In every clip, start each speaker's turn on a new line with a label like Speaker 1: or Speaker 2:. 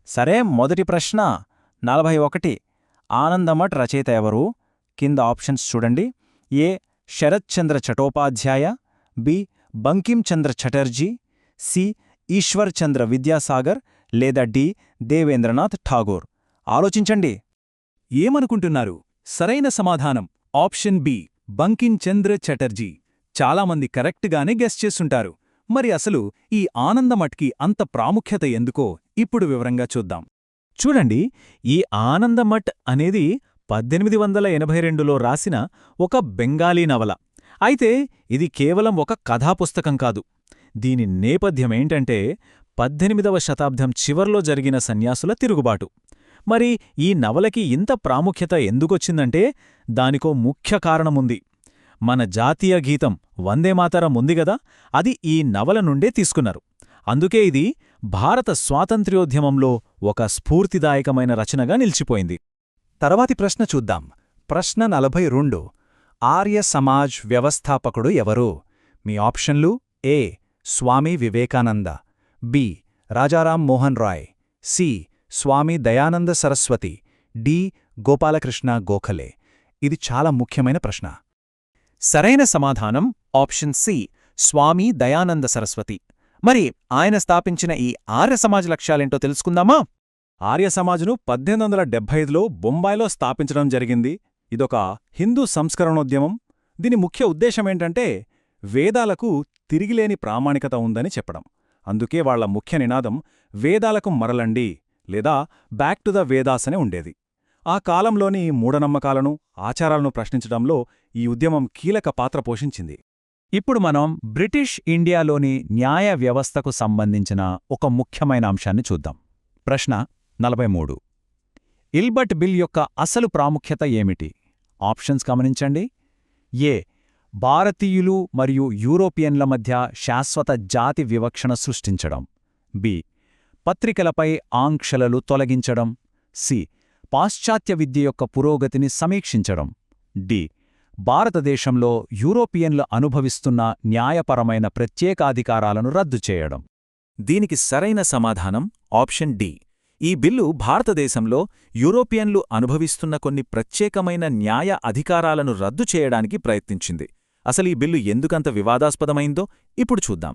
Speaker 1: సరే, మొదటి ప్రశ్న 41. ఆనందమఠ్ రచయిత ఎవరు? కింద ఆప్షన్స్ చూడండి. ఏ శరత్చంద్ర చటోపాధ్యాయ, బి బంకించంద్ర చటర్జీ, సి ఈశ్వర్ చంద్ర విద్యాసాగర్, లేదా డి దేవేంద్రనాథ్ ఠాగూర్. ఆలోచించండి.
Speaker 2: ఏమనుకుంటున్నారు? సరైన సమాధానం ఆప్షన్ బి బంకించంద్ర చటర్జీ. చాలామంది కరెక్ట్గానే గెస్ చేస్తుంటారు. మరి అసలు ఈ ఆనందమఠ్కి అంత ప్రాముఖ్యత ఎందుకో ఇప్పుడు వివరంగా చూద్దాం.
Speaker 3: చూడండి, ఈ ఆనందమఠ్ అనేది 1882లో రాసిన ఒక బెంగాలీ నవల. అయితే ఇది కేవలం ఒక కథాపుస్తకం కాదు. దీని నేపథ్యమేంటంటే 18వ శతాబ్దం చివర్లో జరిగిన సన్యాసుల తిరుగుబాటు. మరి ఈ నవలకి ఇంత ప్రాముఖ్యత ఎందుకొచ్చిందంటే దానికో ముఖ్య కారణముంది. మన జాతీయ గీతం వందేమాతరం ఉందిగదా, అది ఈ నవల నుండే తీసుకున్నారు. అందుకే ఇది భారత స్వాతంత్ర్యోద్యమంలో ఒక స్ఫూర్తిదాయకమైన రచనగా నిలిచిపోయింది.
Speaker 2: తర్వాతి ప్రశ్న చూద్దాం. ప్రశ్న 42. ఆర్య సమాజ్ వ్యవస్థాపకుడు ఎవరు? మీ ఆప్షన్లు: ఏ స్వామి వివేకానంద, బి రాజారాం మోహన్ రాయ్, సి స్వామి దయానంద సరస్వతి, డి గోపాలకృష్ణ గోఖలే. ఇది చాలా ముఖ్యమైన ప్రశ్న.
Speaker 1: సరైన సమాధానం ఆప్షన్ సి స్వామి దయానంద సరస్వతి. మరి ఆయన స్థాపించిన ఈ ఆర్య సమాజ్ లక్ష్యాలేంటో తెలుసుకుందామా?
Speaker 3: ఆర్య సమాజ్ను 1875లో బొంబాయిలో స్థాపించడం జరిగింది. ఇదొక హిందూ సంస్కరణోద్యమం. దీని ముఖ్య ఉద్దేశమేంటంటే వేదాలకు తిరిగిలేని ప్రామాణికత ఉందని చెప్పడం. అందుకే వాళ్ల ముఖ్య నినాదం వేదాలకు మరలండి, లేదా బ్యాక్ టు ద వేదాస్ అని ఉండేది. ఆ కాలంలోని మూఢనమ్మకాలను, ఆచారాలను ప్రశ్నించడంలో ఈ ఉద్యమం కీలక పాత్ర పోషించింది.
Speaker 1: ఇప్పుడు మనం బ్రిటిష్ ఇండియాలోని న్యాయ వ్యవస్థకు సంబంధించిన ఒక ముఖ్యమైన అంశాన్ని చూద్దాం. ప్రశ్న 43. ఇల్బర్ట్ బిల్ యొక్క అసలు ప్రాముఖ్యత ఏమిటి? ఆప్షన్స్ గమనించండి. ఏ భారతీయులు మరియు యూరోపియన్ల మధ్య శాశ్వత జాతి వివక్షణ సృష్టించడం, బి పత్రికలపై ఆంక్షలు తొలగించడం, సి పాశ్చాత్య విద్య యొక్క పురోగతిని సమీక్షించడం, డి భారతదేశంలో యూరోపియన్లు అనుభవిస్తున్న న్యాయపరమైన ప్రత్యేకాధికారాలను రద్దు చేయడం.
Speaker 3: దీనికి సరైన సమాధానం ఆప్షన్ డి. ఈ బిల్లు భారతదేశంలో యూరోపియన్లు అనుభవిస్తున్న కొన్ని ప్రత్యేకమైన న్యాయ అధికారాలను రద్దు చేయడానికి ప్రయత్నించింది. అసలు ఈ బిల్లు ఎందుకంత వివాదాస్పదమైందో ఇప్పుడు చూద్దాం.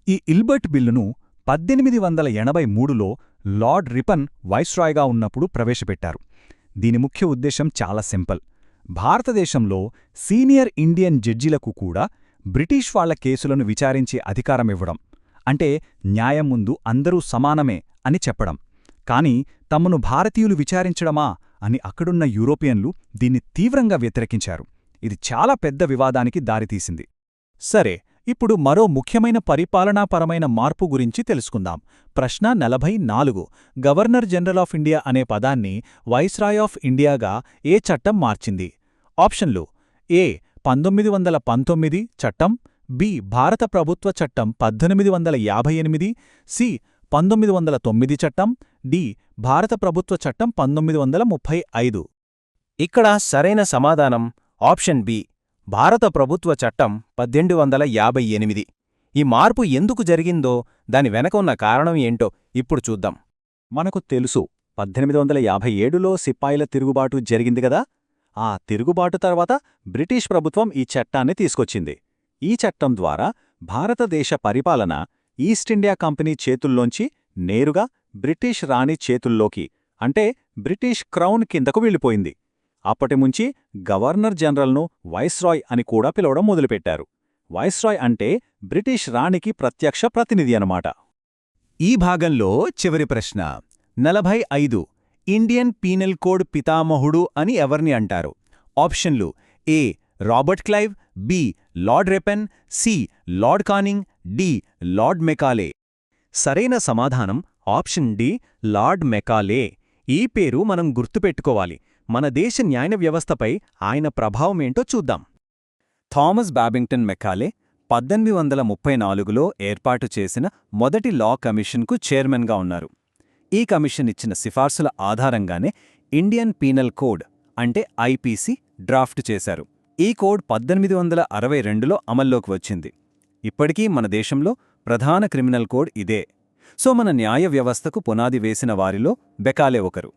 Speaker 2: ఈ ఇల్బర్ట్ బిల్లును 1883లో లార్డ్ రిపన్ వైస్రాయ్గా ఉన్నప్పుడు ప్రవేశపెట్టారు. దీని ముఖ్య ఉద్దేశం చాలా సింపుల్. భారతదేశంలో సీనియర్ ఇండియన్ జడ్జిలకు కూడా బ్రిటిష్ వాళ్ల కేసులను విచారించే అధికారమివ్వడం. అంటే న్యాయం ముందు అందరూ సమానమే అని చెప్పడం. కాని తమను భారతీయులు విచారించడమా అని అక్కడున్న యూరోపియన్లు దీన్ని తీవ్రంగా వ్యతిరేకించారు. ఇది చాలా పెద్ద వివాదానికి దారితీసింది.
Speaker 1: సరే, ఇప్పుడు మరో ముఖ్యమైన పరిపాలనాపరమైన మార్పు గురించి తెలుసుకుందాం. ప్రశ్న 44. గవర్నర్ జనరల్ ఆఫ్ ఇండియా అనే పదాన్ని వైస్రాయ్ ఆఫ్ ఇండియాగా ఏ చట్టం మార్చింది? ఆప్షన్లు: ఏ 1919 చట్టం, బి భారత ప్రభుత్వ చట్టం 1858, సి 1909 చట్టం, డి భారత ప్రభుత్వ చట్టం 1935. ఇక్కడ సరైన సమాధానం ఆప్షన్ బి భారత ప్రభుత్వ చట్టం 1858. ఈ మార్పు ఎందుకు జరిగిందో, దాని వెనక ఉన్న కారణం ఏంటో ఇప్పుడు చూద్దాం.
Speaker 2: మనకు తెలుసు, 1857లో సిపాయిల తిరుగుబాటు జరిగింది గదా. ఆ తిరుగుబాటు తర్వాత బ్రిటిష్ ప్రభుత్వం ఈ చట్టాన్ని తీసుకొచ్చింది. ఈ చట్టం ద్వారా భారతదేశ పరిపాలన ఈస్ట్ ఇండియా కంపెనీ చేతుల్లోంచి నేరుగా బ్రిటిష్ రాణి చేతుల్లోకి, అంటే బ్రిటిష్ క్రౌన్ కిందకు వెళ్ళిపోయింది. అప్పటిముంచి గవర్నర్ జనరల్ను వైస్రాయ్ అని కూడా పిలవడం మొదలుపెట్టారు. వైస్రాయ్ అంటే బ్రిటిష్ రాణికి ప్రత్యక్ష ప్రతినిధి అన్నమాట.
Speaker 1: ఈ భాగంలో చివరి ప్రశ్న 45. ఇండియన్ పీనల్ కోడ్ పితామహుడు అని ఎవరిని అంటారు? ఆప్షన్లు: A Robert Clive, B Lord Ripon, C Lord Canning, D Lord Macaulay. సరైన సమాధానం ఆప్షన్ డి లార్డ్ మెకాలే. ఈ పేరు మనం గుర్తుపెట్టుకోవాలి. మన దేశ న్యాయ వ్యవస్థపై ఆయన ప్రభావమేంటో చూద్దాం. థామస్ బాబింగ్టన్ మెకాలే 1834లో ఏర్పాటు చేసిన మొదటి లా కమిషన్కు చైర్మన్గా ఉన్నారు. ఈ కమిషన్ ఇచ్చిన సిఫార్సుల ఆధారంగానే ఇండియన్ పీనల్ కోడ్ అంటే ఐపీసీ డ్రాఫ్ట్ చేశారు. ఈ కోడ్ 1862లో అమల్లోకి వచ్చింది. ఇప్పటికీ మన దేశంలో ప్రధాన క్రిమినల్ కోడ్ ఇదే. సో మన న్యాయ వ్యవస్థకు పునాది వేసిన వారిలో బెకాలే ఒకరు.